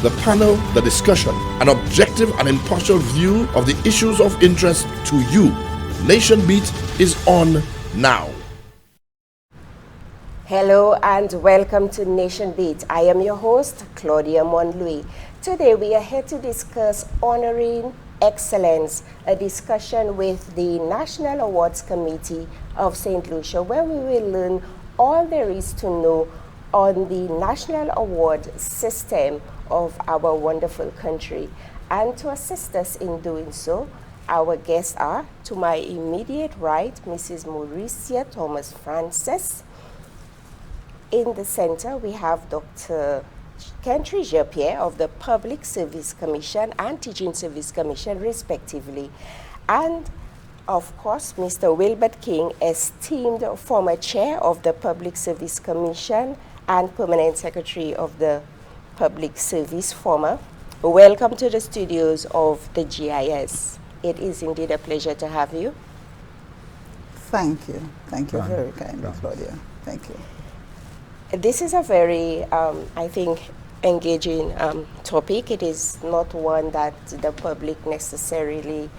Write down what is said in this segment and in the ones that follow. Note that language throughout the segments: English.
the panel, the discussion, an objective and impartial view of the issues of interest to you. Nation Beat is on now. Hello and welcome to Nation Beat. I am your host, Claudia Monlouis. Today we are here to discuss Honoring Excellence, a discussion with the National Awards Committee of St. Lucia, where we will learn all there is to know on the National Award system of our wonderful country. And to assist us in doing so, our guests are, to my immediate right, Mrs. Lucia Thomas Francis. In the center, we have Dr. Kentry Jean-Pierre of the Public Service Commission and Teaching Service Commission, respectively. And, of course, Mr. Wilbert King, esteemed former chair of the Public Service Commission and permanent secretary of the Public Service, former. Welcome to the studios of the GIS. It is indeed a pleasure to have you. Thank you. Thank you very kindly, Claudia. Thank you. This is a very, I think, engaging topic. It is not one that the public necessarily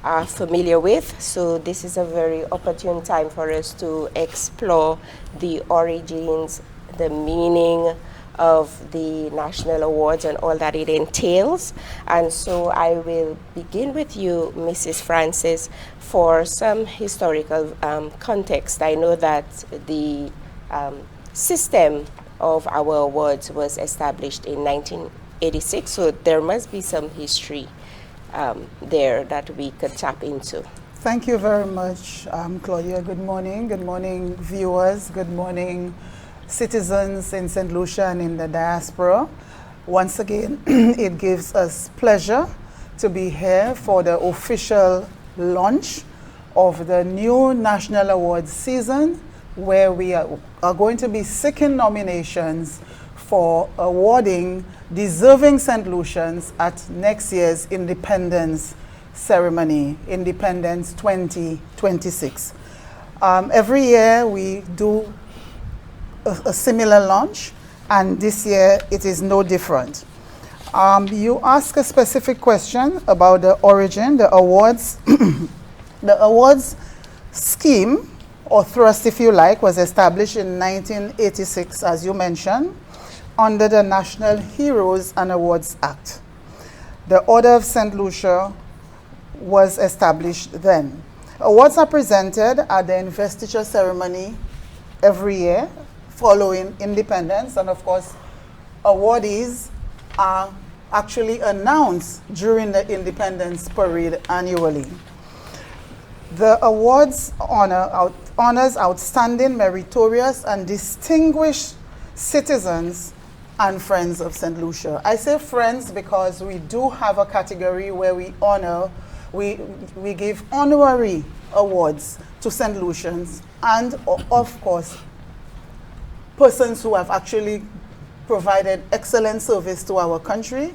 are familiar with, so this is a very opportune time for us to explore the origins, the meaning of the National Awards and all that it entails. And so I will begin with you, Mrs. Francis, for some historical context. I know that the system of our awards was established in 1986, so there must be some history there that we could tap into. Thank you very much, Claudia. Good morning. Good morning, viewers. Good morning, citizens in St. Lucia and in the diaspora. Once again, it gives us pleasure to be here for the official launch of the new National Awards season, where we are going to be seeking nominations for awarding deserving St. Lucians at next year's Independence Ceremony, Independence 2026. Every year we do a similar launch, and this year it is no different. You ask a specific question about the origin, the awards. The awards scheme, or thrust if you like, was established in 1986, as you mentioned, under the National Heroes and Awards Act. The Order of St. Lucia was established then. Awards are presented at the investiture ceremony every year following independence, and of course, awardees are actually announced during the independence parade annually. The awards honors outstanding, meritorious, and distinguished citizens and friends of St. Lucia. I say friends because we do have a category where we honor, we give honorary awards to St. Lucians and, of course, persons who have actually provided excellent service to our country,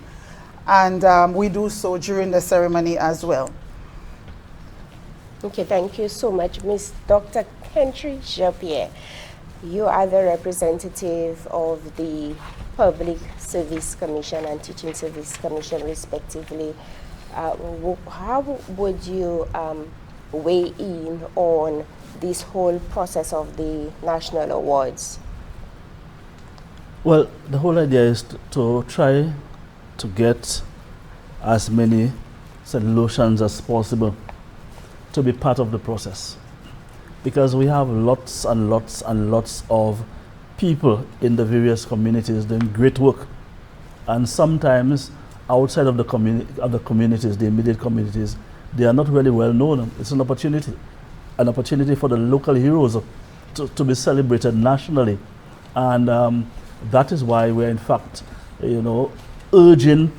and we do so during the ceremony as well. Okay, thank you so much, Ms. Dr. Kentry Jean-Pierre. You are the representative of the Public Service Commission and Teaching Service Commission, respectively. How would you weigh in on this whole process of the National Awards? Well, the whole idea is to try to get as many St. Lucians as possible to be part of the process, because we have lots and lots and lots of people in the various communities doing great work, and sometimes outside of the communities, the immediate communities, they are not really well known. It's an opportunity for the local heroes to be celebrated nationally, and that is why we're in fact, urging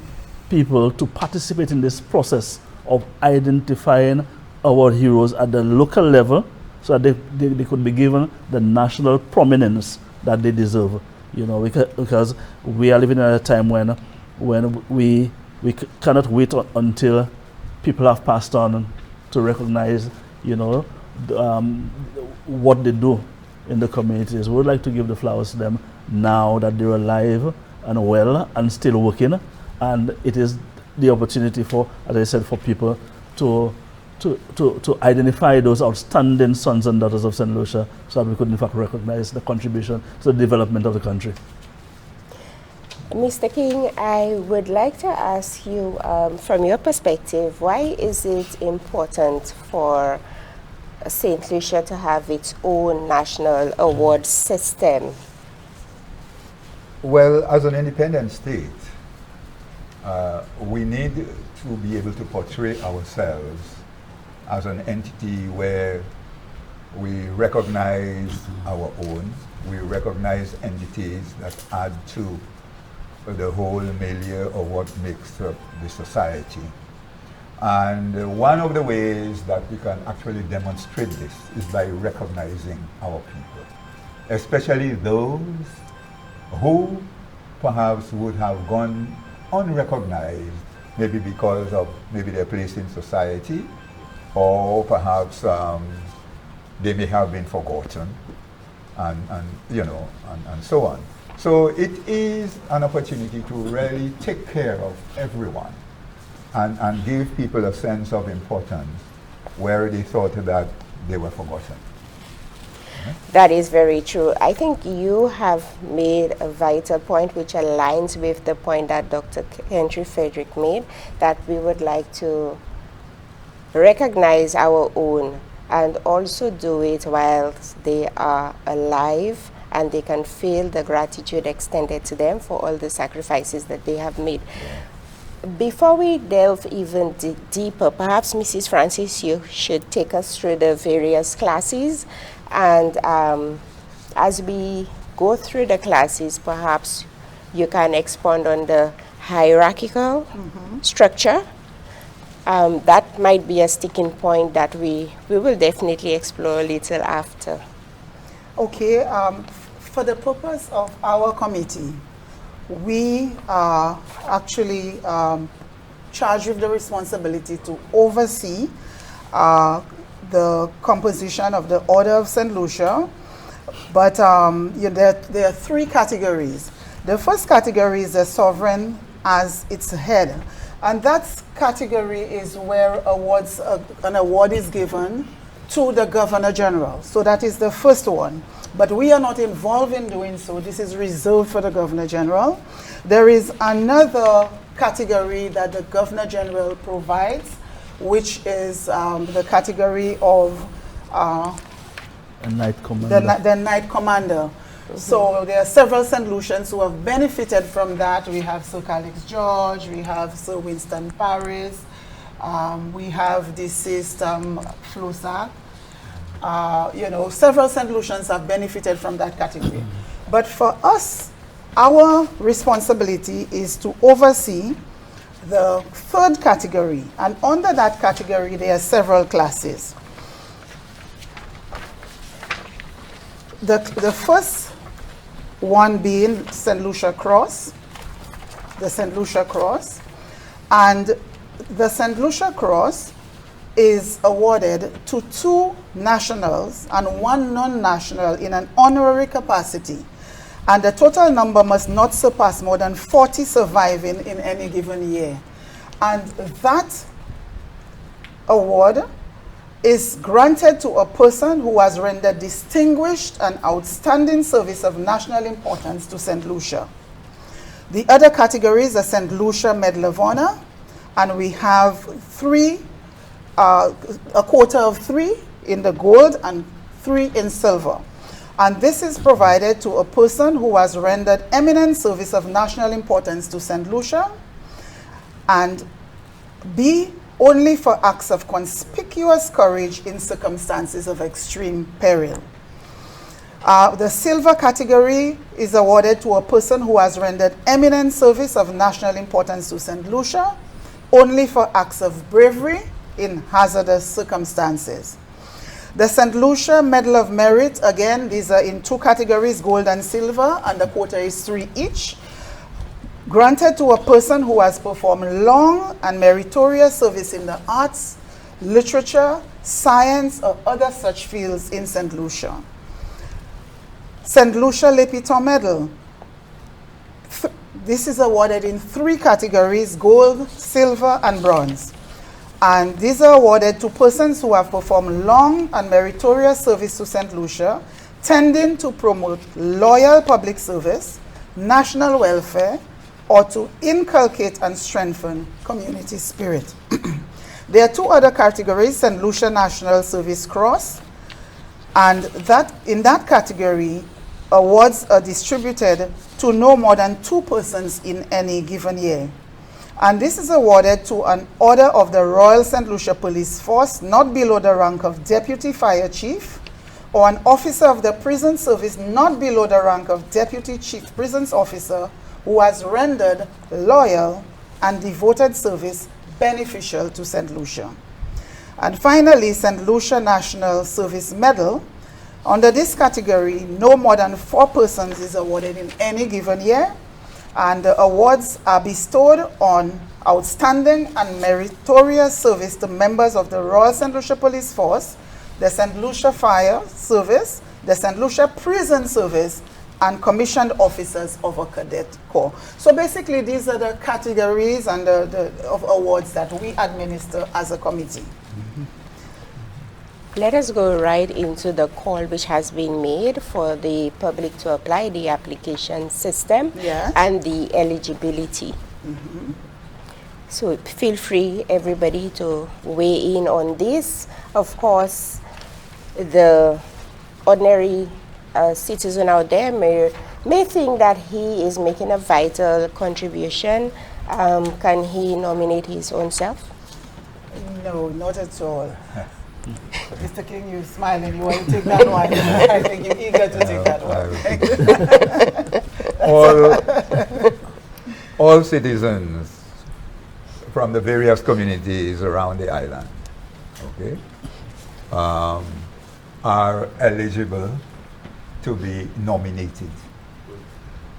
people to participate in this process of identifying our heroes at the local level, so that they could be given the national prominence that they deserve. Because we are living at a time when we cannot wait until people have passed on to recognize, what they do in the communities. We would like to give the flowers to them now that they're alive and well and still working, and it is the opportunity for, as I said, for people to identify those outstanding sons and daughters of St. Lucia, so that we could in fact recognize the contribution to the development of the country. Mr. King, I would like to ask you, from your perspective, why is it important for St. Lucia to have its own national award system? Well, as an independent state, we need to be able to portray ourselves as an entity where we recognize our own, we recognize entities that add to the whole milieu of what makes up the society. And one of the ways that we can actually demonstrate this is by recognizing our people, especially those who perhaps would have gone unrecognized, maybe because of maybe their place in society, or perhaps they may have been forgotten, and you know, and so on. So it is an opportunity to really take care of everyone and give people a sense of importance where they thought that they were forgotten. That is very true. I think you have made a vital point which aligns with the point that Dr. Henry Frederick made, that we would like to recognize our own and also do it whilst they are alive, and they can feel the gratitude extended to them for all the sacrifices that they have made. Before we delve even deeper, perhaps Mrs. Francis, you should take us through the various classes, and as we go through the classes, perhaps you can expand on the hierarchical structure. That might be a sticking point that we will definitely explore a little after. Okay, for the purpose of our committee, we are actually charged with the responsibility to oversee the composition of the Order of St. Lucia, but there are three categories. The first category is the sovereign as its head, and that category is where an award is given to the Governor General. So that is the first one. But we are not involved in doing so. This is reserved for the Governor General. There is another category that the Governor General provides, which is the category of A Knight Commander. the Knight Commander. So there are several St. Lucians who have benefited from that. We have Sir Calix George, we have Sir Winston Paris, we have deceased Flosac. Several St. Lucians have benefited from that category. But for us, our responsibility is to oversee the third category. And under that category, there are several classes. The first one being St. Lucia Cross, the St. Lucia Cross. And the St. Lucia Cross is awarded to 2 nationals and 1 non-national in an honorary capacity. And the total number must not surpass more than 40 surviving in any given year. And that award is granted to a person who has rendered distinguished and outstanding service of national importance to St. Lucia. The other categories are St. Lucia Medal of Honor, and we have a quota of 3 in the gold and 3 in silver. And this is provided to a person who has rendered eminent service of national importance to St. Lucia, and B, only for acts of conspicuous courage in circumstances of extreme peril. The silver category is awarded to a person who has rendered eminent service of national importance to St. Lucia, only for acts of bravery in hazardous circumstances. The St. Lucia Medal of Merit, again, these are in 2 categories, gold and silver, and the quota is 3 each. Granted to a person who has performed long and meritorious service in the arts, literature, science, or other such fields in St. Lucia. St. Lucia Le Piton Medal, This is awarded in 3 categories: gold, silver, and bronze. And these are awarded to persons who have performed long and meritorious service to St. Lucia, tending to promote loyal public service, national welfare, or to inculcate and strengthen community spirit. There are 2 other categories: St. Lucia National Service Cross, and in that category, awards are distributed to no more than 2 persons in any given year. And this is awarded to an order of the Royal St. Lucia Police Force, not below the rank of Deputy Fire Chief, or an officer of the prison service not below the rank of Deputy Chief Prisons Officer, who has rendered loyal and devoted service beneficial to St. Lucia. And finally, St. Lucia National Service Medal. Under this category, no more than 4 persons is awarded in any given year, and the awards are bestowed on outstanding and meritorious service to members of the Royal St. Lucia Police Force, the St. Lucia Fire Service, the St. Lucia Prison Service, and commissioned officers of a cadet corps. So basically, these are the categories and of awards that we administer as a committee. Let us go right into the call which has been made for the public to apply the application system and the eligibility. So feel free, everybody, to weigh in on this. Of course, the ordinary citizen out there may think that he is making a vital contribution. Can he nominate his own self? No, not at all. Mr. King, you're smiling. You want to take that one? I think you're eager to take that one. All citizens from the various communities around the island, okay, are eligible to be nominated.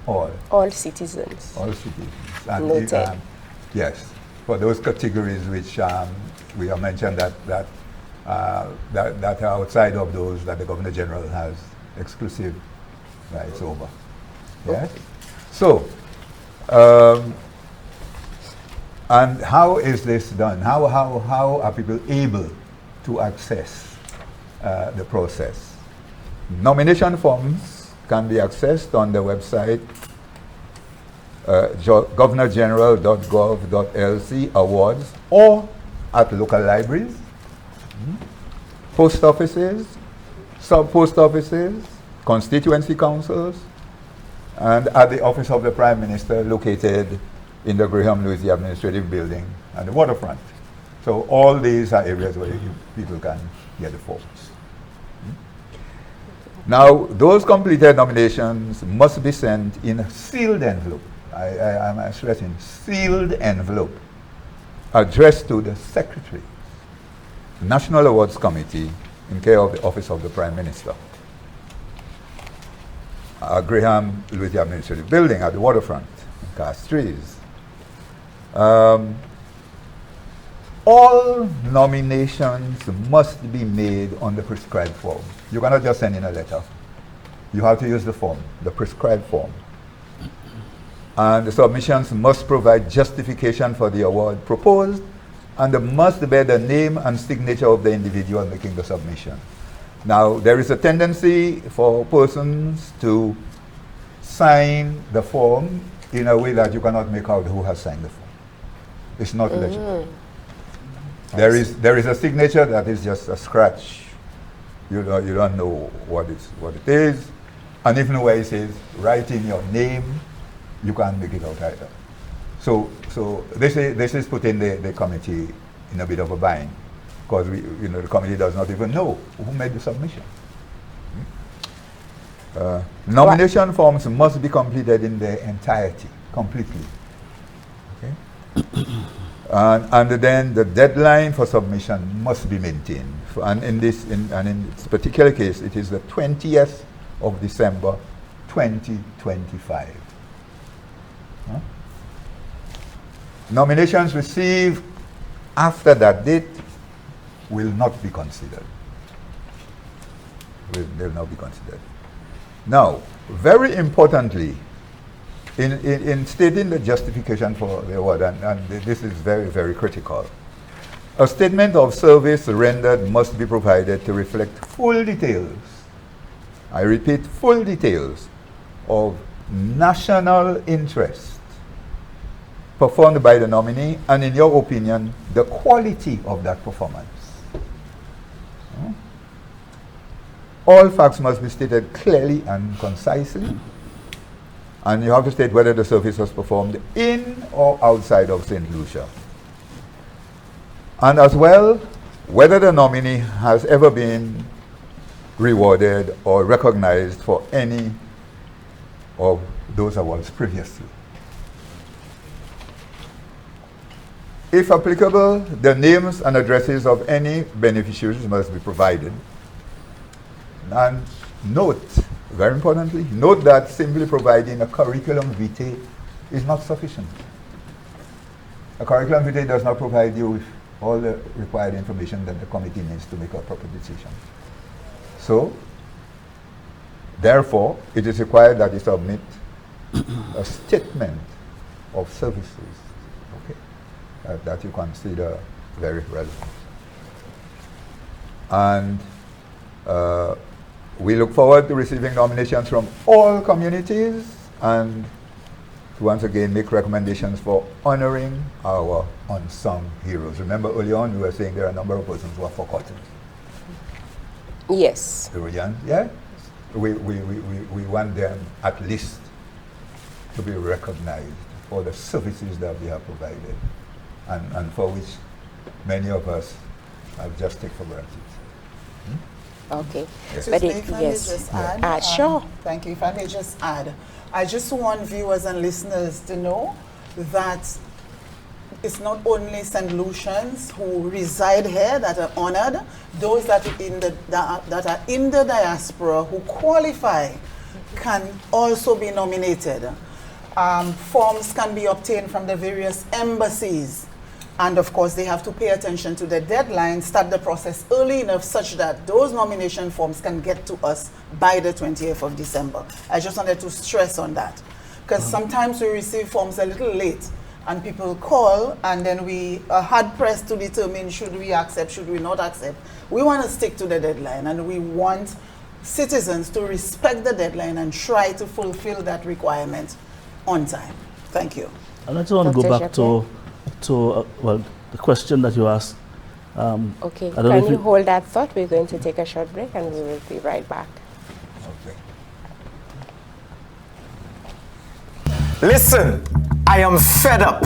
All citizens. All citizens. And Noted. Yes, for those categories which we have mentioned that are outside of those that the Governor General has exclusive rights over. Yes. So, and how is this done? How are people able to access the process? Nomination forms can be accessed on the website governorgeneral.gov.lc awards, or at local libraries, post offices, sub-post offices, constituency councils, and at the office of the Prime Minister located in the Graham Lucia Administrative Building and the waterfront. So all these are areas where people can get the forms. Now, those completed nominations must be sent in a sealed envelope. I'm stressing sealed envelope, addressed to the Secretary, National Awards Committee, in care of the Office of the Prime Minister, Graham Lucia Administrative Building at the waterfront, Castries. All nominations must be made on the prescribed form. You cannot just send in a letter. You have to use the form, the prescribed form. And the submissions must provide justification for the award proposed, and they must bear the name and signature of the individual making the submission. Now, there is a tendency for persons to sign the form in a way that you cannot make out who has signed the form. It's not legible. There is a signature that is just a scratch. You don't know what it is, and even where it says write in your name, you can't make it out either. So this is putting the committee in a bit of a bind, because the committee does not even know who made the submission. Nomination forms must be completed in their entirety, completely. Okay. And then the deadline for submission must be maintained. And in this particular case, it is the 20th of December, 2025. Huh? Nominations received after that date will not be considered. Will not be considered. Now, very importantly, in stating the justification for the award, and this is very, very critical, a statement of service rendered must be provided to reflect full details, I repeat, full details of national interest performed by the nominee, and in your opinion, the quality of that performance. All facts must be stated clearly and concisely, and you have to state whether the service was performed in or outside of St. Lucia. And as well, whether the nominee has ever been rewarded or recognized for any of those awards previously. If applicable, the names and addresses of any beneficiaries must be provided. And note, very importantly, note that simply providing a curriculum vitae is not sufficient. A curriculum vitae does not provide you with all the required information that the committee needs to make a proper decision. So, therefore, it is required that you submit a statement of services, okay, that you consider very relevant. And we look forward to receiving nominations from all communities and to once again make recommendations for honoring our unsung heroes. Remember early on we were saying there are a number of persons who are forgotten. Yes. Yeah? We want them at least to be recognized for the services that they have provided and for which many of us have just taken for granted. Okay. Yes. But If I may just add, sure. Thank you. If I may just add, I just want viewers and listeners to know that it's not only St. Lucians who reside here that are honored, those that are in the diaspora who qualify can also be nominated. Forms can be obtained from the various embassies. And of course, they have to pay attention to the deadline, start the process early enough such that those nomination forms can get to us by the 20th of December. I just wanted to stress on that. Because sometimes we receive forms a little late and people call and then we are hard pressed to determine should we accept, should we not accept. We want to stick to the deadline and we want citizens to respect the deadline and try to fulfill that requirement on time. Thank you. And I just want to go back to well, the question that you asked. Okay, I don't know can if you hold that thought? We're going to take a short break and we will be right back. Okay. Listen, I am fed up.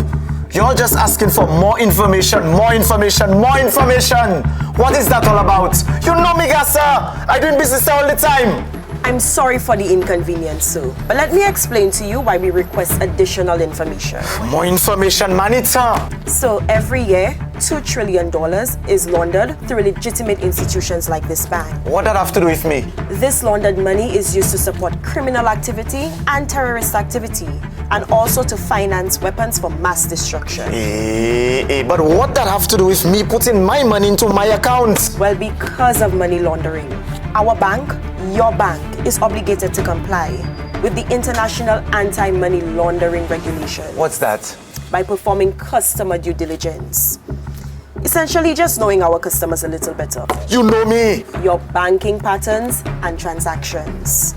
You're just asking for more information, more information, more information. What is that all about? You know me, Gassa. I do business all the time. I'm sorry for the inconvenience, sir. But let me explain to you why we request additional information. More information, Manita. So every year, $2 trillion is laundered through legitimate institutions like this bank. What that have to do with me? This laundered money is used to support criminal activity and terrorist activity, and also to finance weapons for mass destruction. But what that have to do with me putting my money into my account? Well, because of money laundering, our bank, your bank, is obligated to comply with the International Anti-Money Laundering Regulation. What's that? By performing customer due diligence. Essentially just knowing our customers a little better. You know me. Your banking patterns and transactions.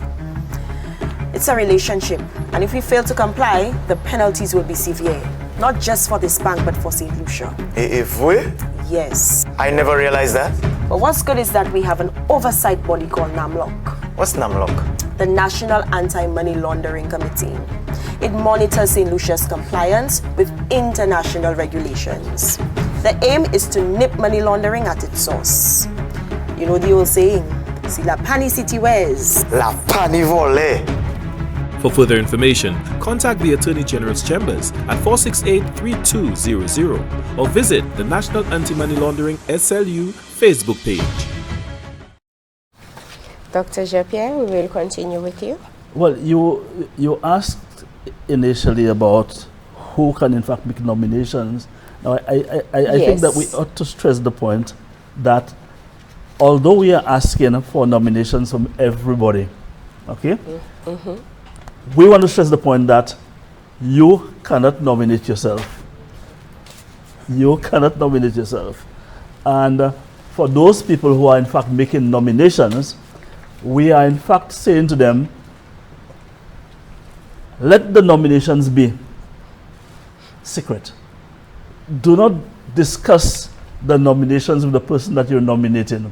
It's a relationship, and if we fail to comply, the penalties will be severe. Not just for this bank, but for St. Lucia. If we? Yes. I never realized that. But what's good is that we have an oversight body called NAMLOC. What's NAMLOC? The National Anti-Money Laundering Committee. It monitors St. Lucia's compliance with international regulations. The aim is to nip money laundering at its source. You know the old saying, si la pani city wears. La pani vole. For further information, contact the Attorney General's Chambers at 468-3200 or visit the National Anti-Money Laundering SLU Facebook page. Dr. Jean-Pierre, we will continue with you. Well, you asked initially about who can in fact make nominations. Now, I think that we ought to stress the point that although we are asking for nominations from everybody, okay, we want to stress the point that you cannot nominate yourself. You cannot nominate yourself. And for those people who are in fact making nominations, we are in fact saying to them, let the nominations be secret. Do not discuss the nominations with the person that you're nominating,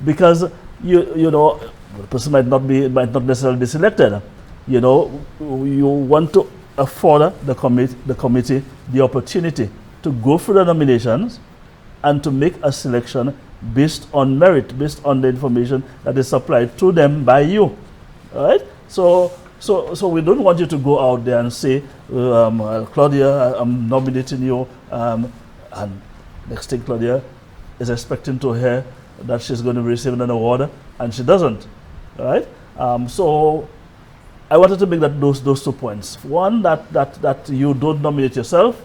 because you know the person might not necessarily be selected. You know, you want to afford the committee the opportunity to go through the nominations and to make a selection based on merit, based on the information that is supplied to them by you. All right? So we don't want you to go out there and say, Claudia, I'm nominating you, and next thing Claudia is expecting to hear that she's going to receive an award, and she doesn't. All right? So I wanted to make those 2 points. One, that you don't nominate yourself,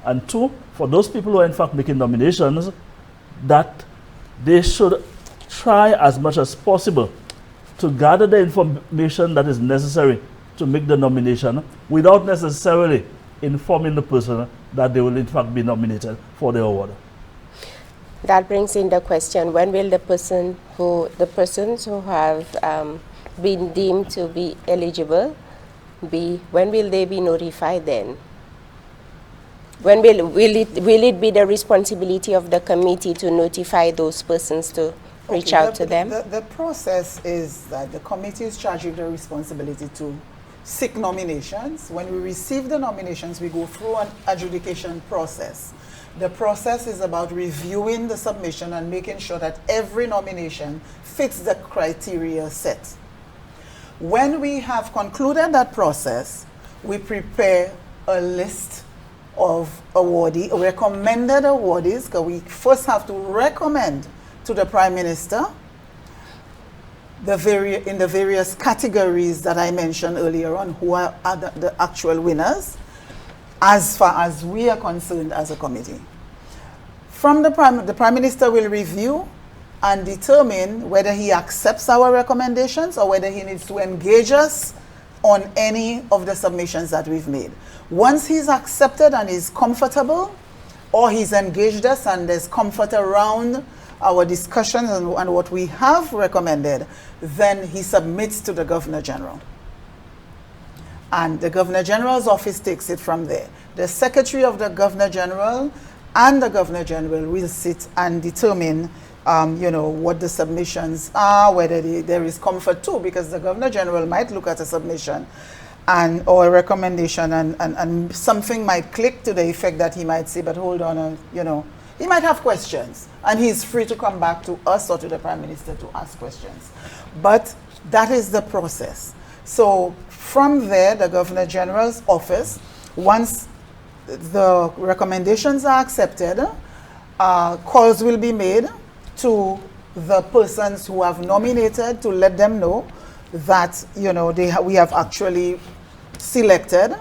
and 2, for those people who are in fact making nominations, that they should try as much as possible to gather the information that is necessary to make the nomination without necessarily informing the person that they will in fact be nominated for the award. That brings in the question, when will the persons who have been deemed to be eligible when will they be notified then? When will it be the responsibility of the committee to notify those persons to reach out to them? The process is that the committee is charged with the responsibility to seek nominations. When we receive the nominations, we go through an adjudication process. The process is about reviewing the submission and making sure that every nomination fits the criteria set. When we have concluded that process, we prepare a list of recommended awardees, because we first have to recommend to the Prime Minister in the various categories that I mentioned earlier on, who are the actual winners, as far as we are concerned as a committee. From the Prime Minister will review and determine whether he accepts our recommendations or whether he needs to engage us on any of the submissions that we've made. Once he's accepted and is comfortable, or he's engaged us and there's comfort around our discussions and what we have recommended, then he submits to the Governor General. And the Governor General's office takes it from there. The Secretary of the Governor General and the Governor General will sit and determine what the submissions are, whether there is comfort too, because the Governor General might look at a submission or a recommendation and something might click to the effect that he might say, but hold on, he might have questions, and he's free to come back to us or to the Prime Minister to ask questions. But that is the process. So from there, the Governor General's office, once the recommendations are accepted, calls will be made to the persons who have nominated to let them know that we have actually selected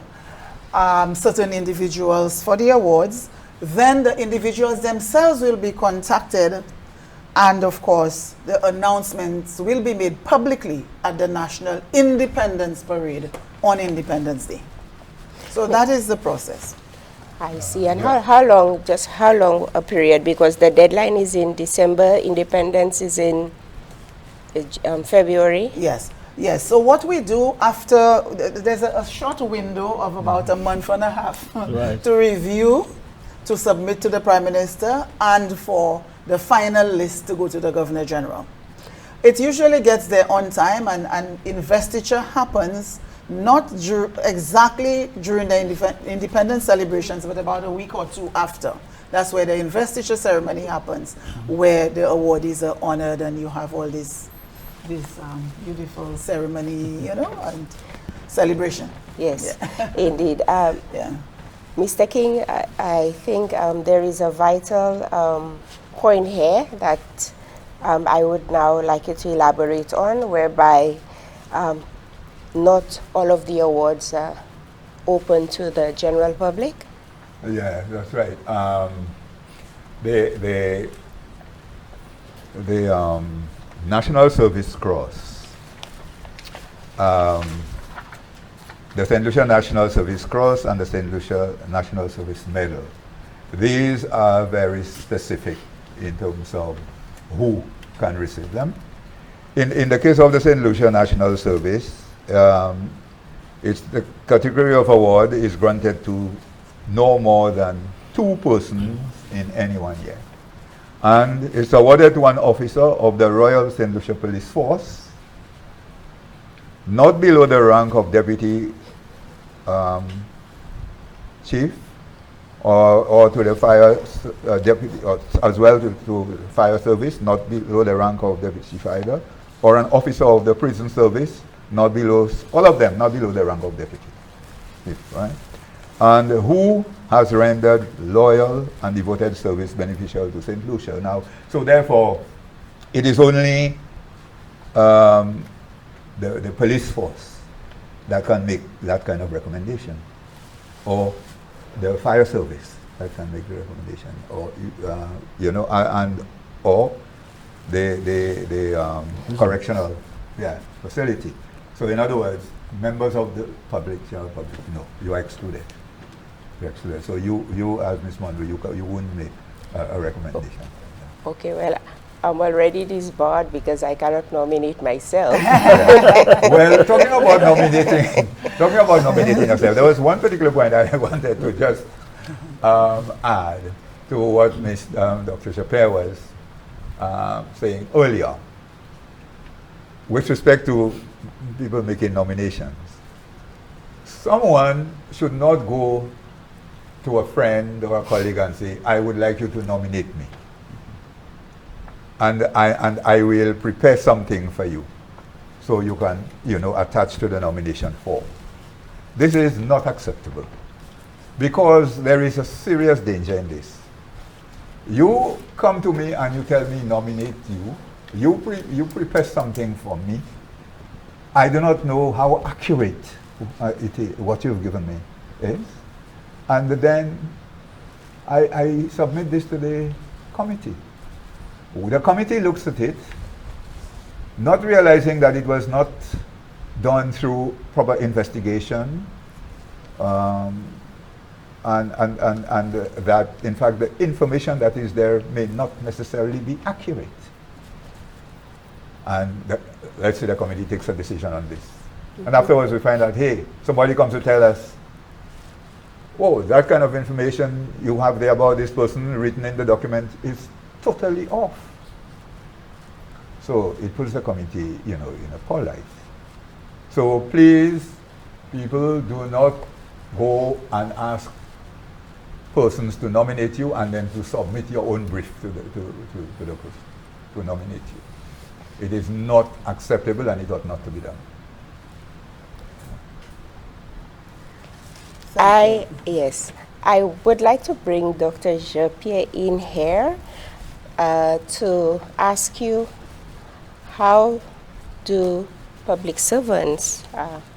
certain individuals for the awards. Then the individuals themselves will be contacted, and of course the announcements will be made publicly at the National Independence Parade on Independence Day. So that is the process. I see. And how long a period? Because the deadline is in December, Independence is in February. Yes. So what we do after, there's a short window of about a month and a half to review, to submit to the Prime Minister, and for the final list to go to the Governor General. It usually gets there on time, and investiture happens not exactly during the independence celebrations, but about a week or two after. That's where the investiture ceremony happens, where the awardees are honored, and you have all this beautiful ceremony, and celebration. Yes, indeed. Mr. King, I think there is a vital point here that I would now like you to elaborate on, whereby not all of the awards are open to the general public. Yeah, that's right. The National Service Cross the St. Lucia National Service Cross and the St. Lucia National Service Medal. These are very specific in terms of who can receive them. In the case of the St. Lucia National Service, it's the category of award is granted to no more than 2 persons in any 1 year. And it's awarded to an officer of the Royal St. Lucia Police Force, not below the rank of deputy chief, or to the fire deputy, or as well to the fire service, not below the rank of deputy chief either, or an officer of the prison service, not below, all of them, not below the rank of deputy chief, right? And who has rendered loyal and devoted service beneficial to St. Lucia. Now, so therefore, it is only the police force that can make that kind of recommendation, or the fire service that can make the recommendation, or or the correctional facility. So in other words, members of the public, general public, no, you are excluded. You're excluded. So you as Ms. Monroe, you wouldn't make a recommendation. Okay, well, I'm already disbarred because I cannot nominate myself. Well, talking about nominating yourself, there was one particular point I wanted to just add to what Dr. Chappelle was saying earlier with respect to people making nominations. Someone should not go to a friend or a colleague and say, I would like you to nominate me. And I will prepare something for you so you can, attach to the nomination form. This is not acceptable because there is a serious danger in this. You come to me and you tell me nominate you. You prepare something for me. I do not know how accurate what you've given me is. And then I submit this to the committee. The committee looks at it, not realizing that it was not done through proper investigation, and that in fact the information that is there may not necessarily be accurate. And let's say the committee takes a decision on this. Mm-hmm. And afterwards we find out, hey, somebody comes to tell us, whoa, that kind of information you have there about this person written in the document is totally off. So it puts the committee, in a poor light. So please, people, do not go and ask persons to nominate you and then to submit your own brief to the person to nominate you. It is not acceptable and it ought not to be done. Yes, I would like to bring Dr. Jean-Pierre in here to ask you, how do public servants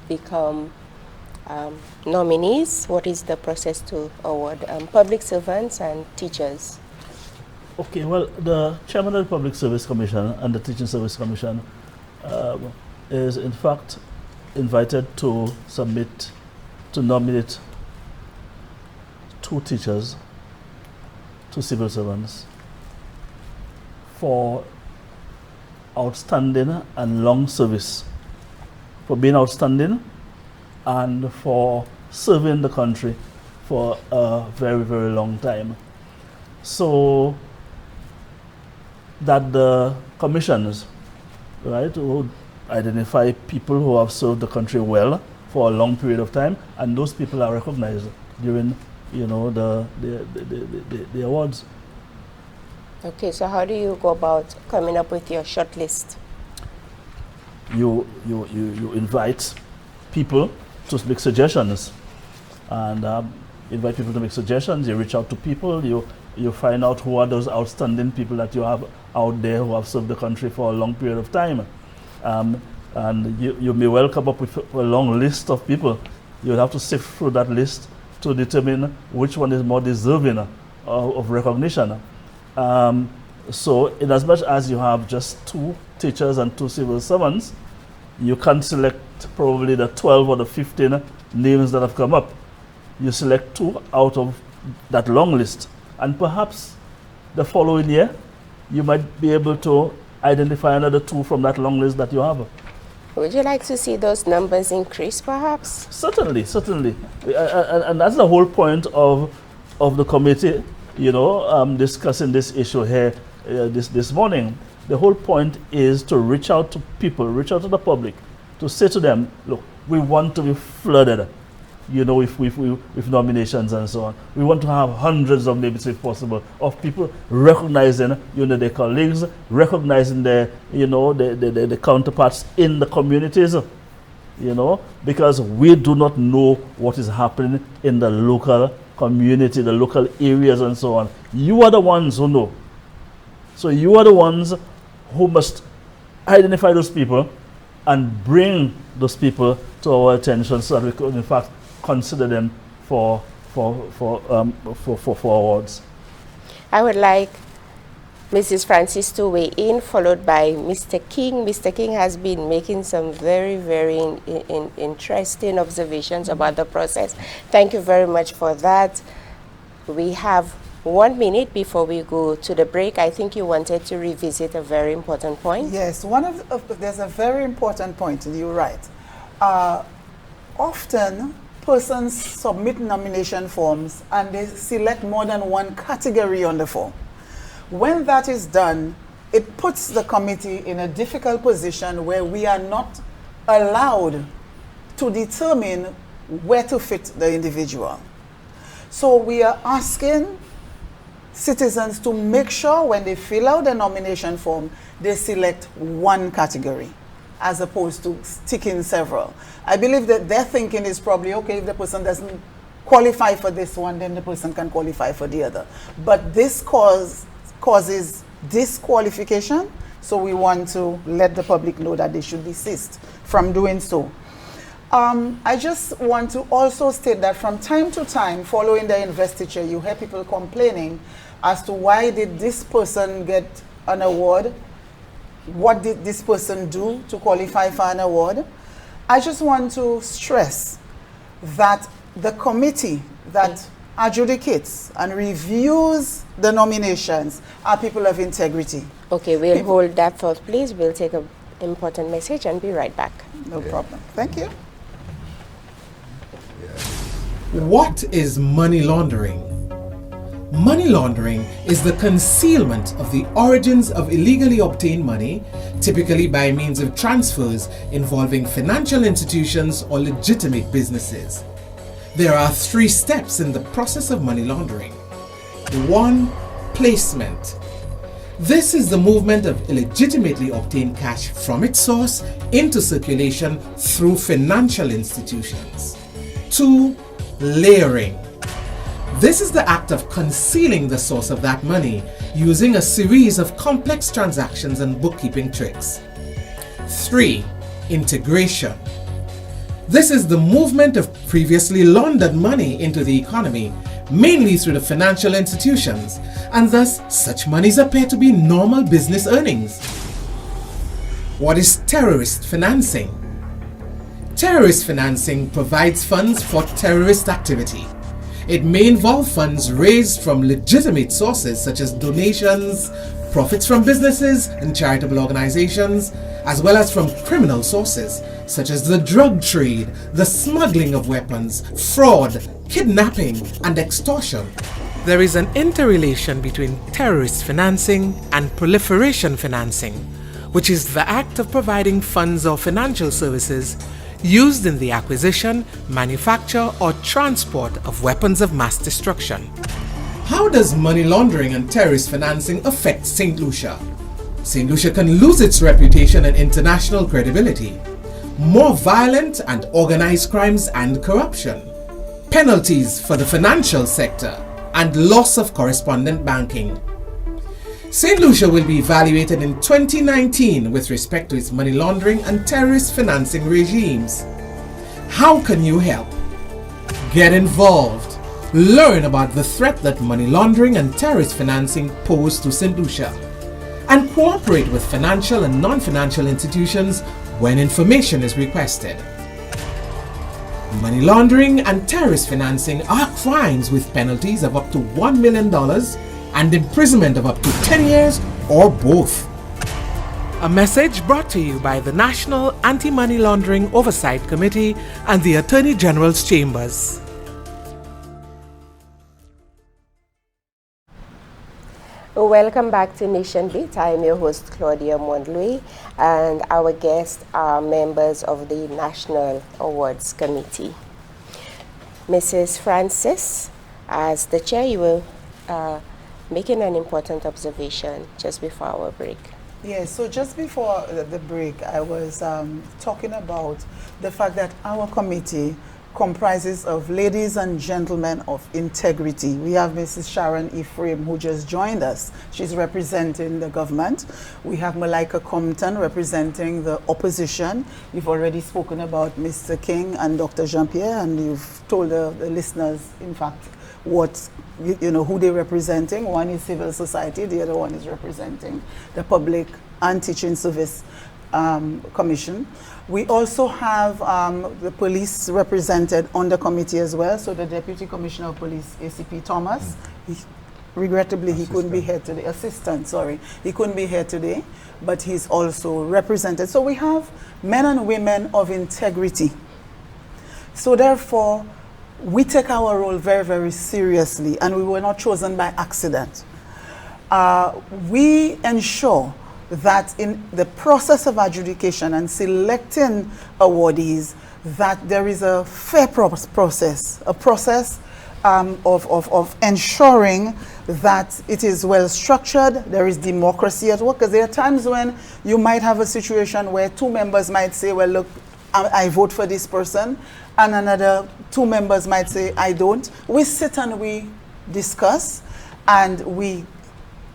become nominees? What is the process to award public servants and teachers? Okay, well, the Chairman of the Public Service Commission and the Teaching Service Commission is in fact invited to nominate 2 teachers, 2 civil servants for outstanding and long service, for being outstanding and for serving the country for a very, very long time. So that the commissions, right, would identify people who have served the country well for a long period of time, and those people are recognized during, the awards. Okay, so how do you go about coming up with your short list? You invite people to make suggestions, and invite people to make suggestions. You reach out to people. You find out who are those outstanding people that you have out there who have served the country for a long period of time, and you may well come up with a long list of people. You'll have to sift through that list to determine which one is more deserving of recognition. So in as much as you have just 2 teachers and 2 civil servants, you can select probably the 12 or the 15 names that have come up. You select 2 out of that long list, and perhaps the following year you might be able to identify another 2 from that long list that you have. Would you like to see those numbers increase, perhaps? Certainly, certainly. And that's the whole point of the committee, discussing this issue here this morning. The whole point is to reach out to people, reach out to the public, to say to them, look, we want to be flooded, with nominations and so on. We want to have hundreds of names, if possible, of people recognizing, their colleagues, recognizing their counterparts in the communities, because we do not know what is happening in the local community, the local areas and so on. You are the ones who know. So you are the ones who must identify those people and bring those people to our attention so that we could, in fact, consider them for awards. I would like Mrs. Francis to weigh in, followed by Mr. King. Mr. King has been making some very, very interesting observations about the process. Thank you very much for that. We have 1 minute before we go to the break. I think you wanted to revisit a very important point. Yes, there's a very important point, and you're right. Often, persons submit nomination forms and they select more than one category on the form. When that is done, it puts the committee in a difficult position where we are not allowed to determine where to fit the individual. So we are asking citizens to make sure when they fill out the nomination form, they select one category as opposed to sticking several. I believe that their thinking is probably, okay, if the person doesn't qualify for this one, then the person can qualify for the other. But this causes disqualification, so we want to let the public know that they should desist from doing so. I just want to also state that from time to time, following the investiture, you hear people complaining as to why did this person get an award? What did this person do to qualify for an award? I just want to stress that the committee that adjudicates and reviews the nominations are people of integrity. Okay, we'll hold that thought, please. We'll take an important message and be right back. No problem. Thank you. What is money laundering? Money laundering is the concealment of the origins of illegally obtained money, typically by means of transfers involving financial institutions or legitimate businesses. There are 3 steps in the process of money laundering. 1. Placement. This is the movement of illegitimately obtained cash from its source into circulation through financial institutions. 2. Layering. This is the act of concealing the source of that money using a series of complex transactions and bookkeeping tricks. 3. Integration. This is the movement of previously laundered money into the economy, mainly through the financial institutions, and thus such monies appear to be normal business earnings. What is terrorist financing? Terrorist financing provides funds for terrorist activity. It may involve funds raised from legitimate sources such as donations, profits from businesses and charitable organizations, as well as from criminal sources such as the drug trade, the smuggling of weapons, fraud, kidnapping, and extortion. There is an interrelation between terrorist financing and proliferation financing, which is the act of providing funds or financial services used in the acquisition, manufacture, or transport of weapons of mass destruction. How does money laundering and terrorist financing affect St. Lucia? St. Lucia can lose its reputation and international credibility. More violent and organized crimes and corruption. Penalties for the financial sector and loss of correspondent banking. St. Lucia will be evaluated in 2019 with respect to its money laundering and terrorist financing regimes. How can you help? Get involved. Learn about the threat that money laundering and terrorist financing pose to St. Lucia, and cooperate with financial and non-financial institutions when information is requested. Money laundering and terrorist financing are crimes with penalties of up to $1 million and imprisonment of up to 10 years or both. A message brought to you by the National Anti-Money Laundering Oversight Committee and the Attorney General's Chambers. Welcome back to Nation Beat. I am your host, Claudia Mondlui, and our guests are members of the National Awards Committee. Mrs. Francis, as the chair, you were making an important observation just before our break. Yes, so just before the break, I was talking about the fact that our committee comprises of ladies and gentlemen of integrity. We have Mrs. Sharon Ephraim, who just joined us. She's representing the government. We have Malika Compton representing the opposition. You've already spoken about Mr. King and Dr. Jean-Pierre, and you've told the listeners, in fact, what you know who they're representing. One is civil society, the other one is representing the Public and Teaching Service Commission. We also have the police represented on the committee as well. So the Deputy Commissioner of Police, ACP Thomas, regrettably he couldn't be here today. He couldn't be here today, but he's also represented. So we have men and women of integrity. So therefore, we take our role very, very seriously, and we were not chosen by accident. We ensure that in the process of adjudication and selecting awardees, that there is a fair process, a process of ensuring that it is well structured, there is democracy at work, because there are times when you might have a situation where two members might say, well, look, I vote for this person, and another two members might say, I don't. We sit and we discuss, and we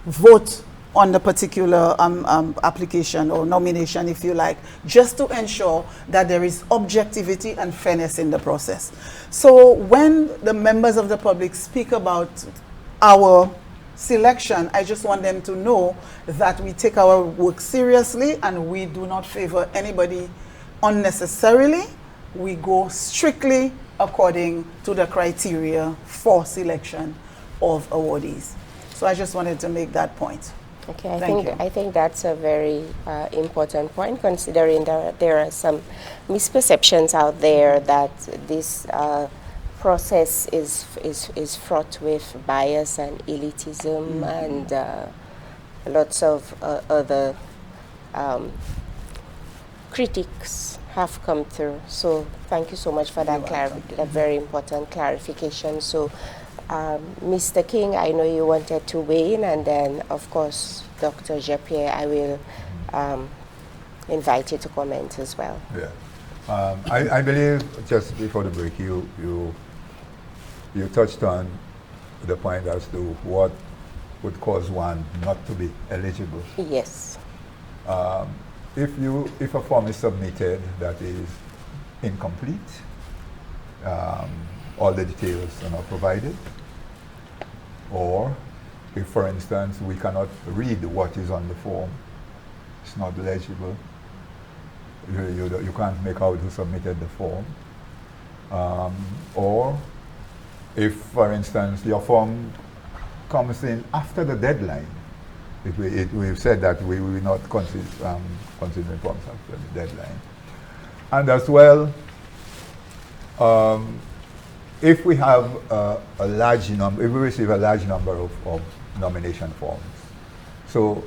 vote on the particular application or nomination, if you like, just to ensure that there is objectivity and fairness in the process. So when the members of the public speak about our selection, I just want them to know that we take our work seriously and we do not favor anybody unnecessarily. We go strictly according to the criteria for selection of awardees. So I just wanted to make that point. Okay, I think that's a very important point, considering that there are some misperceptions out there that this process is fraught with bias and elitism and lots of other critics have come through. So thank you so much for that very important clarification. So Mr. King, I know you wanted to weigh in, and then of course Dr. Jean-Pierre, I will invite you to comment as well. Yeah, I believe just before the break you touched on the point as to what would cause one not to be eligible. Yes. If a form is submitted that is incomplete, all the details are not provided, or if, for instance, we cannot read what is on the form, it's not legible, you can't make out who submitted the form, or if, for instance, your form comes in after the deadline, we've said that we will not consider forms after the deadline. And as well, if we have a large number, if we receive a large number of nomination forms, so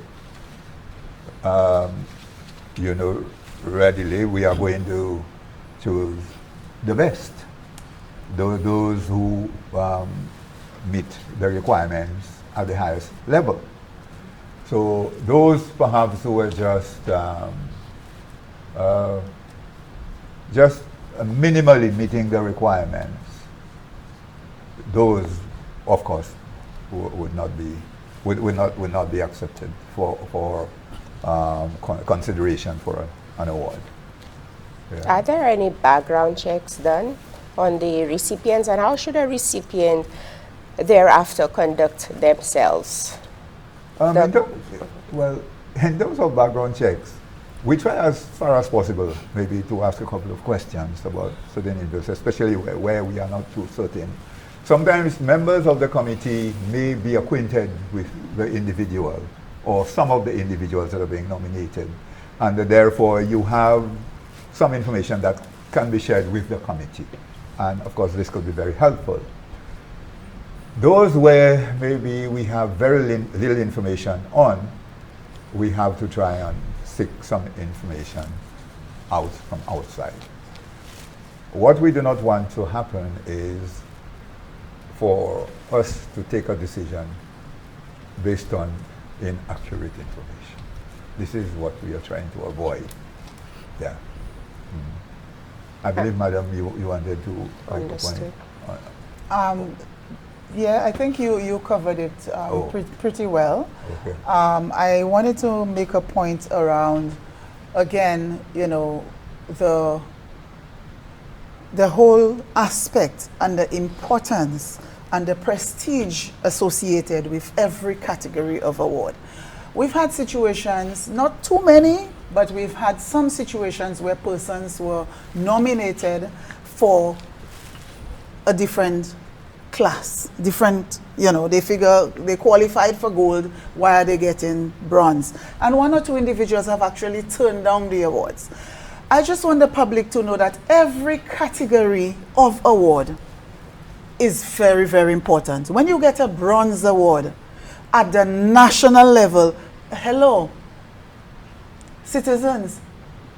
readily we are going to choose the best, those who meet the requirements at the highest level. So those perhaps who were just minimally meeting the requirements, those, of course, would not be accepted for consideration for an award. Yeah. Are there any background checks done on the recipients, and how should a recipient thereafter conduct themselves? In terms of background checks, We try as far as possible maybe to ask a couple of questions about certain individuals, especially where we are not too certain. Sometimes members of the committee may be acquainted with the individual or some of the individuals that are being nominated, and therefore you have some information that can be shared with the committee. And of course this could be very helpful. Those where maybe we have very little information on, we have to try and seek some information out from outside. What we do not want to happen is for us to take a decision based on inaccurate information. This is what we are trying to avoid. Yeah. I believe, Madam, you wanted to make a point. Yeah, I think you covered it pretty well. Okay. I wanted to make a point around, again, you know, the whole aspect and the importance and the prestige associated with every category of award. We've had situations, not too many, but we've had some situations where persons were nominated for a different class, different, you know, they figure they qualified for gold, why are they getting bronze? And one or two individuals have actually turned down the awards. I just want the public to know that every category of award is very, very important. When you get a bronze award at the national level, hello, citizens,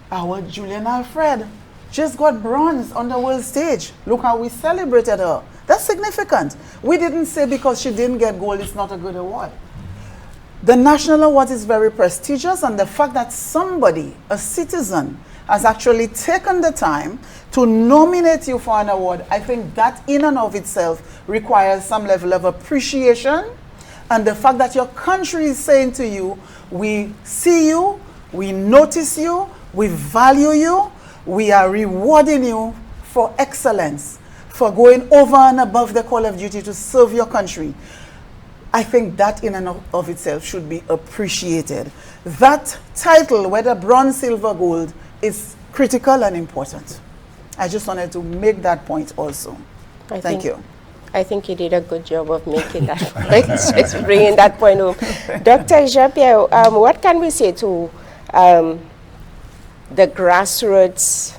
our Julian Alfred just got bronze on the world stage. Look how we celebrated her. That's significant. We didn't say because she didn't get gold, it's not a good award. The national award is very prestigious, and the fact that somebody, a citizen, has actually taken the time to nominate you for an award, I think that in and of itself requires some level of appreciation. And the fact that your country is saying to you, we see you, we notice you, we value you, we are rewarding you for excellence, for going over and above the call of duty to serve your country. I think that in and of itself should be appreciated. That title, whether bronze, silver, gold, is critical and important. I just wanted to make that point also. Thank you. I think you did a good job of making that point, just bringing that point home. Dr. Jean-Pierre, what can we say to the grassroots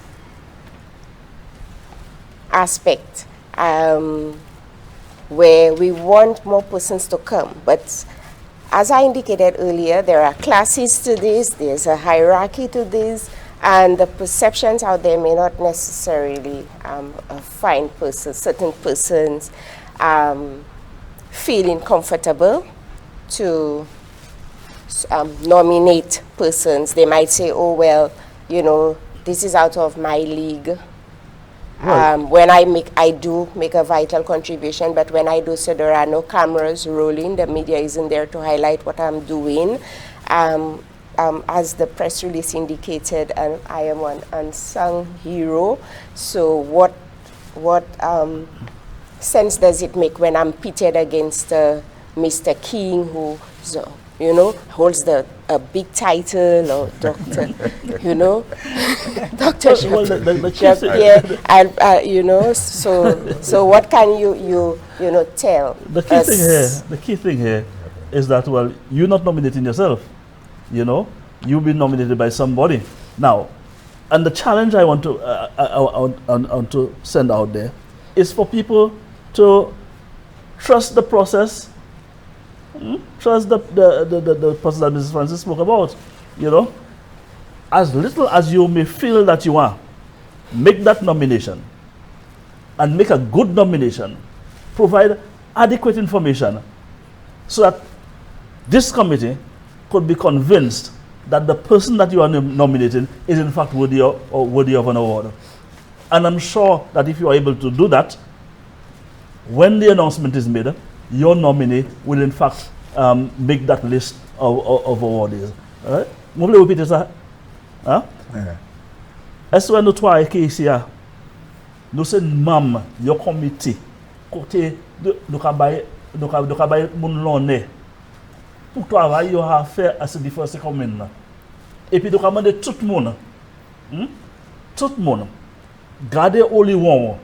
aspect, where we want more persons to come, but as I indicated earlier, there are classes to this, there's a hierarchy to this, and the perceptions out there may not necessarily find certain persons feeling comfortable to nominate persons. They might say, oh, well, you know, this is out of my league. Right. When I do make a vital contribution, but when I do so, there are no cameras rolling. The media isn't there to highlight what I'm doing. As the press release indicated, I am an unsung hero. So what sense does it make when I'm pitted against Mr. King, who, you know, holds a big title, or doctor, you know, Dr. you know, so what can you know tell? The key thing here is that, well, you're not nominating yourself, you know, you've been nominated by somebody. Now, and the challenge I want to send out there is for people to trust the process. Trust the process that Mrs. Francis spoke about. You know, as little as you may feel that you are, make that nomination and make a good nomination. Provide adequate information so that this committee could be convinced that the person that you are nominating is in fact worthy of an award. And I'm sure that if you are able to do that, when the announcement is made, your nominee will in fact make that list of awardees. Alright? Vous voulez répéter ça? Hein? Est-ce que nous trois ici, nous sommes membres du comité côté de nous travailler mon l'honneur pour travailler à faire à ces différentes communes. Et puis, nous avons demandé tout le monde, tout le monde, gardez Oliwon.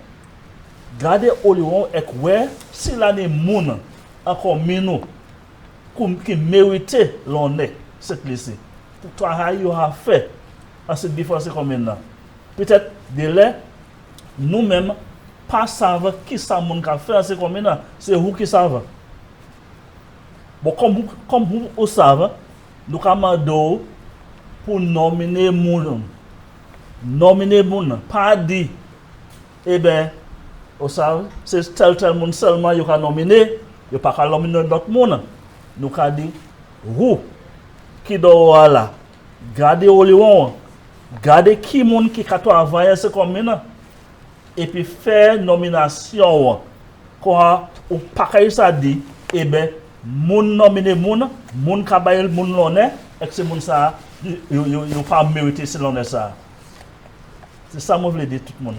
Gardez Oliwon et ouais, si l'année moun encore minou, qui mérite l'on est, cette liste. Pour toi, il a fait à cette différence comme maintenant. Peut-être, de là, nous-mêmes, pas savoir qui ça moun ka fait à ce comme maintenant, c'est vous qui savez. Bon, comme vous savez, nous avons pour nominer moun. Nominer moun, pas dit, eh bien, vous savez, c'est tel monde seulement qui a nominé, il n'y a pas nominer d'autres monde. Nous avons dit, vous qui doit là, gardez Oliwon, gardez qui monde qui a travaillé ce comme maintenant, et puis faire nomination, quoi, ou pas ça dit, eh bien, moun nominé moun ka bayel moun l'honneur, et que c'est moun ça, il pas mérité ce l'honneur ça. C'est ça que je voulais dire tout le monde.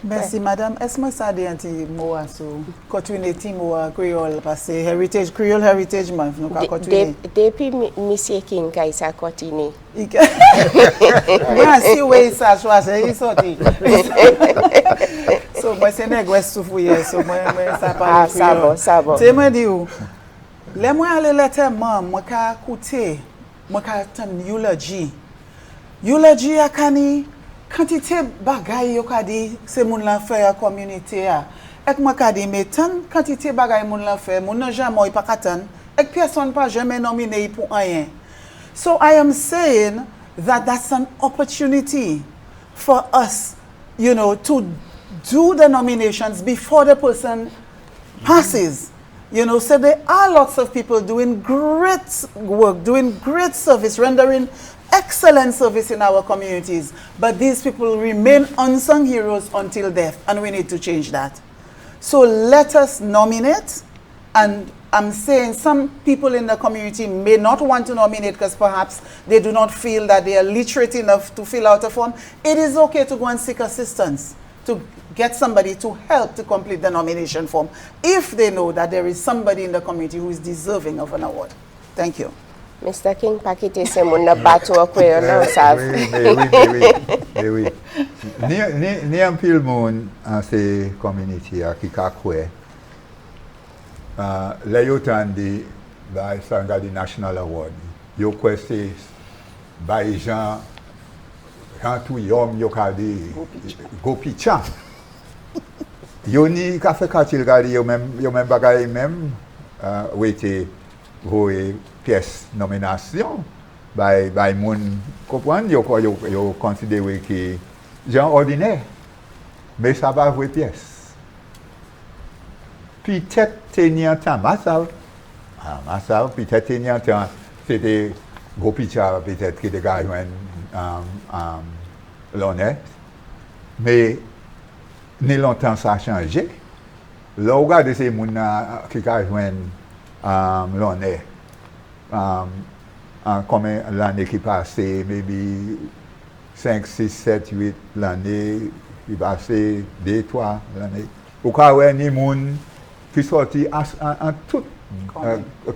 Merci, madame. Est-ce que ça a dit un petit mot sur continuité mot créole parce que heritage Creole Heritage Month nous ka continuer. Depuis monsieur King ka ça continue. Merci oui ça choisi il sorti. So moi c'est nèg ouest souffrir so moi ça parle créole. Ça bon. Tu me dis où les moi aller letterman moi ka écouter moi ka entendre eulogy. Eulogy akani quantité bagay yo ka di c'est moun la faire communauté a ek moi ka di metan quantité bagay moun la faire moun nan jamais pas katan ek personne pas jamais nominé pour rien. So I am saying that that's an opportunity for us, you know, to do the nominations before the person passes. You know, so there are lots of people doing great work, doing great service, rendering excellent service in our communities. But these people remain unsung heroes until death, and we need to change that. So let us nominate, and I'm saying some people in the community may not want to nominate because perhaps they do not feel that they are literate enough to fill out a form. It is okay to go and seek assistance to get somebody to help to complete the nomination form if they know that there is somebody in the community who is deserving of an award. Thank you. Mr. King Pakite se moun na bateau akwe nan sav. Oui. Ni un pile moun en ces community a ki ka kwe. La yo tandi by Sangadi National Award. Yo kwe se by Jean tout yom yo ka di Gopicha. Yo ni ka fe katil gadi yo même bagay même wete voye pièce nomination by moun comprendre yo considérer que gens ordinaire mais ça va jouer pièce peut-être tenir temps massal peut-être tenir temps c'était gros picture peut-être que des gars l'honnête mais ni longtemps ça a changé là regarde ces moun qui a joindre l'honnête comme l'année qui passait, maybe 5, 6, 7, 8 l'année qui passait, 2, 3 l'année. Au cas où il y a des gens qui sont sortis en toute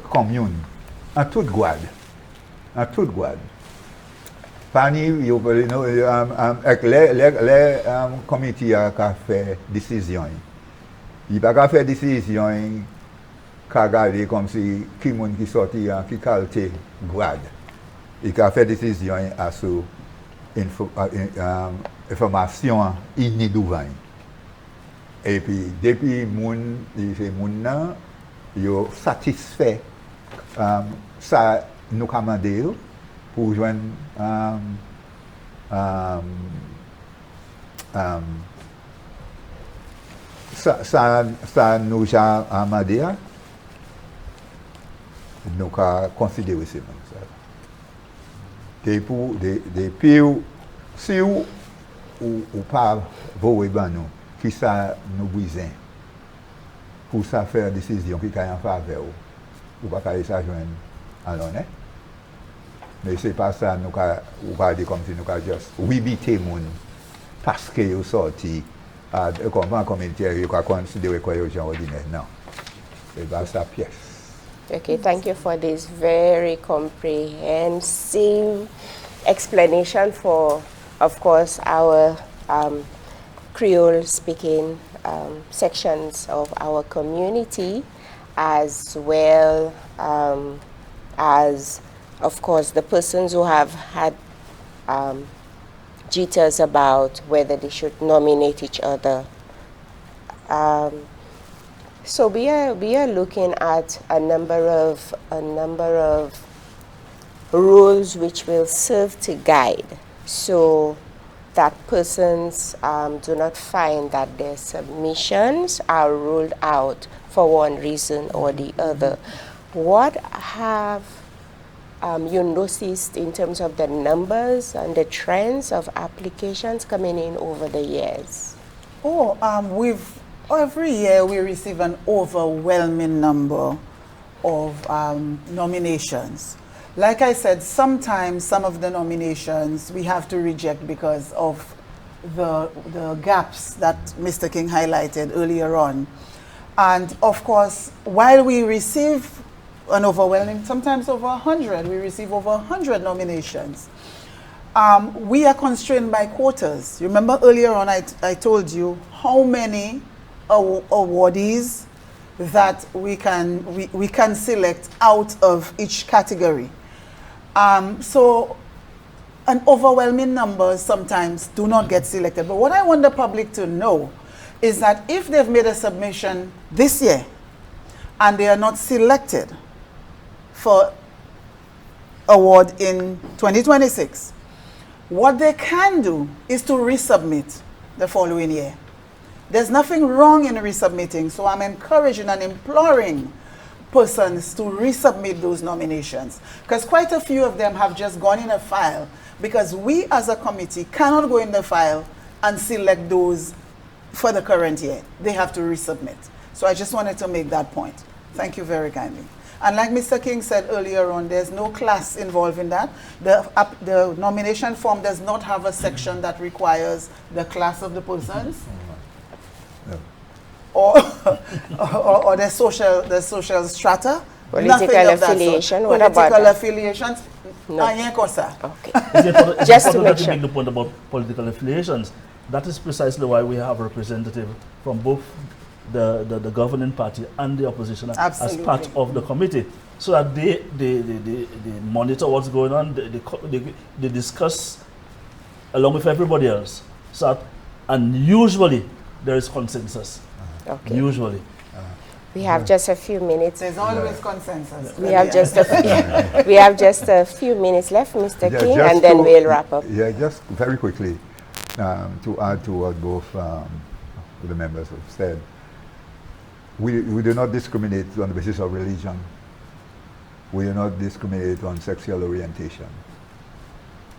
commune, en toute gouade. Parmi les comités qui ont fait décision, il n'a pas fait décision. Qu'a regardé comme si qui monde qui sorti qui qualité grade et qui a fait décision à sur information inédouvain et puis depuis moun c'est moun nan yo satisfait ça nous commander pour joindre ça nous a amendé nous avons considéré ça. Depuis, si vous pas voyez nous, qui ça nous brise pour ça faire décision qui est en faveur, ou pas ça joindre à l'honneur. Mais ce n'est pas ça, nous avons dit comme si nous avons juste wibiter les gens parce qu'ils sont sortis comme un communautaire, ils ont considéré quoi les gens ordinaires. Non, c'est pas sa pièce. Okay, thank you for this very comprehensive explanation for, of course, our Creole-speaking sections of our community, as well as, of course, the persons who have had jitters about whether they should nominate each other. So we are looking at a number of rules which will serve to guide, so that persons do not find that their submissions are ruled out for one reason or the other. What have you noticed in terms of the numbers and the trends of applications coming in over the years? Every year we receive an overwhelming number of nominations. Like I said, sometimes some of the nominations we have to reject because of the gaps that Mr. King highlighted earlier on. And of course, while we receive an overwhelming, sometimes over 100, we receive over 100 nominations. We are constrained by quotas. You remember earlier on I told you how many awardees that we can select out of each category. So an overwhelming number sometimes do not get selected. But what I want the public to know is that if they've made a submission this year and they are not selected for award in 2026, what they can do is to resubmit the following year. There's nothing wrong in resubmitting, so I'm encouraging and imploring persons to resubmit those nominations, because quite a few of them have just gone in a file, because we as a committee cannot go in the file and select those for the current year. They have to resubmit. So I just wanted to make that point. Thank you very kindly. And like Mr. King said earlier on, there's no class involved in that. The nomination form does not have a section that requires the class of the persons. Or the social strata, political affiliation. What about political affiliations? No. Okay. Just to make sure. The point about political affiliations, that is precisely why we have a representative from both the governing party and the opposition as part of the committee, so that they monitor what's going on, they discuss along with everybody else. And usually there is consensus. Okay. Usually. We have just a few minutes. There's always consensus. We have just a few minutes left, Mr. King, and then we'll wrap up. Yeah, just very quickly to add to what both the members have said. We do not discriminate on the basis of religion. We do not discriminate on sexual orientation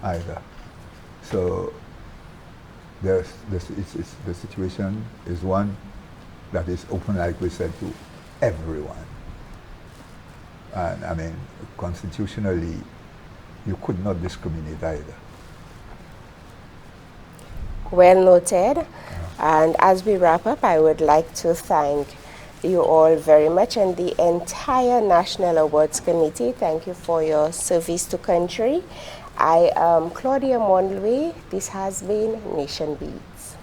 either. So the situation is one that is open, like we said, to everyone. And I mean, constitutionally, you could not discriminate either. Well noted. And as we wrap up, I would like to thank you all very much, and the entire National Awards Committee. Thank you for your service to country. I am Claudia Monlui. This has been Nation Beats.